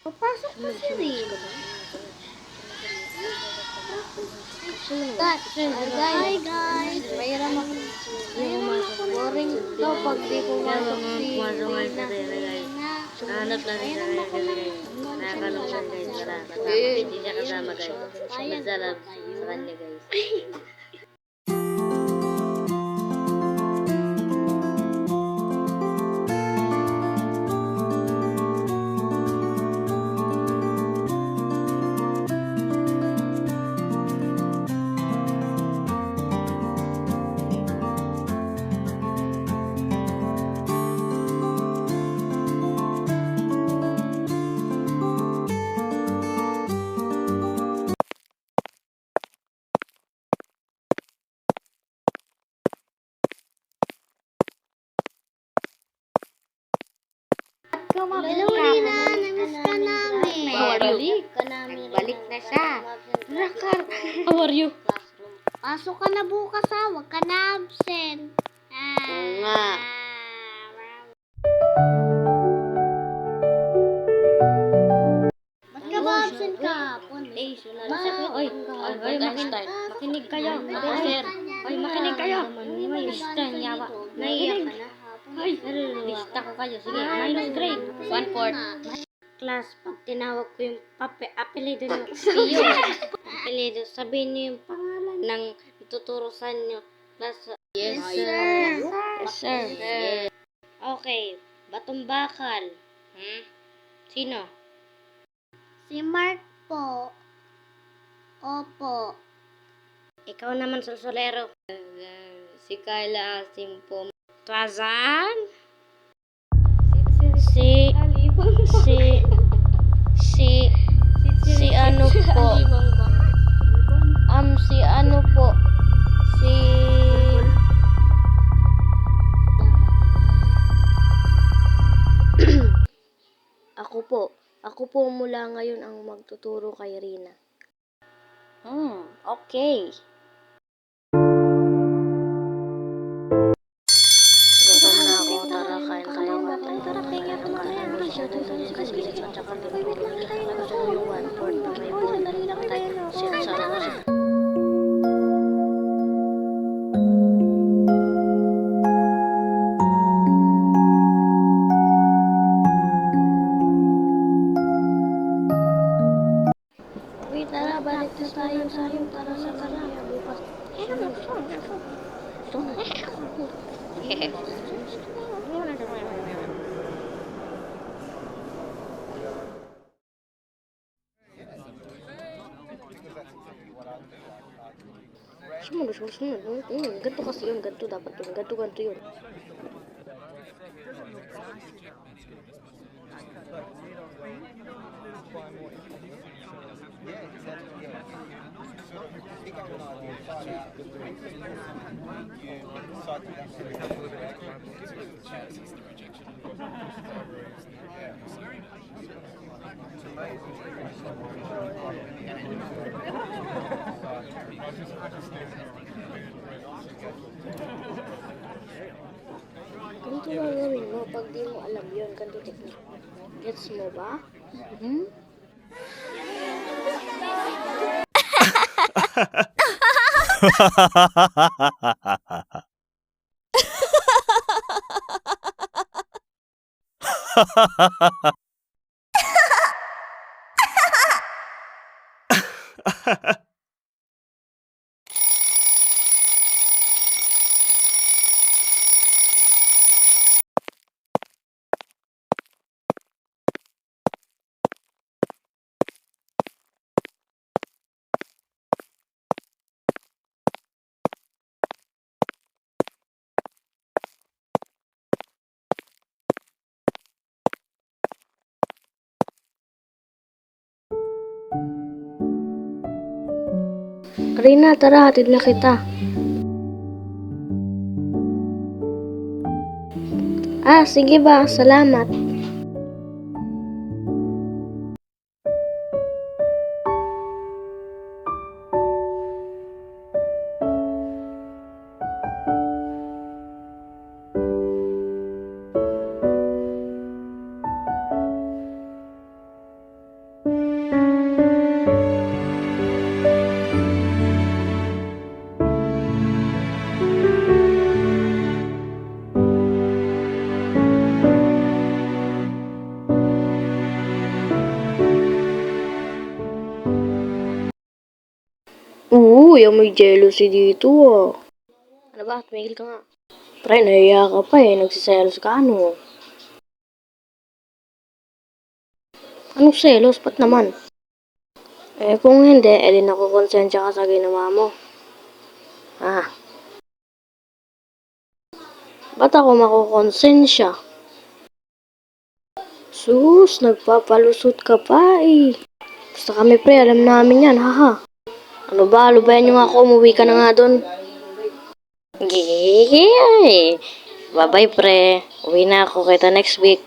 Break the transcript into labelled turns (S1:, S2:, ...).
S1: Papasok na si Rina. Hi guys! Mayroon ako. Boring to pag di pumasok si Rina.
S2: Hanap lang siya guys. Nakakalungkot guys. Wala kasama. Hindi siya kasama guys. Nagsalab sa kanya guys.
S1: Hello Rina! Namiss ka namin.
S2: Balik na siya.
S1: Rakar!
S2: How are you?
S1: Pasok ka na bukas ha. Huwag ka na absent.
S2: Oo nga.
S1: Ba't ka ba absent kahapon?
S2: Makinig kayo. Sir. Makinig kayo. Lista niya ba?
S1: Naiyak ka na.
S2: Ay, lista ko kayo. Sige, minus grade. 1/4. Class, pag tinawag ko yung apelido ng Pio, apelido, sabihin niyo yung pangalan ng ituturo sa inyo. Class,
S1: Yes, sir.
S2: yes, sir. Okay, Batong Bakal. Sino?
S1: Si Mark po. Opo.
S2: Ikaw naman, Solsolero. Si Kyla Asimpo. Trazan? Si ano po? Si ano po? Si... Ako po mula ngayon ang magtuturo kay Rina. Okay. Gutom na ako. Tara, kain tayo. Tara, kaya ka mamaya. Gusto ko yung 1/4 na may buwan. Siyensara ko siya. Uy, tara, balik na tayo. Tara sa kanaya. Bukas. Sumunod. Ganito kasi yun. Ganito dapat yun. Ganito yun. Ganito gagawin mo pag di mo alam yun. Ganito technique. Gets mo ba? Rina, tara, hatid na kita. Sige ba? Salamat.
S1: Kuya, may jealousy dito ah. Ano ba? Tumigil ka nga. Pre, nahiya ka pa eh. Nagsiselos ka ano? Anong selos? Ba't naman? Eh kung hindi, edi nakukonsensya ka sa ginawa mo. Ah, ba't ako makukonsensya? Sus, nagpapalusot ka pa eh. Basta kami pre, alam namin yan, haha. Ano ba, lubayan nyo nga ako, umuwi ka na nga dun. Gigigigay. Bye-bye pre, uwi na ako kita next week.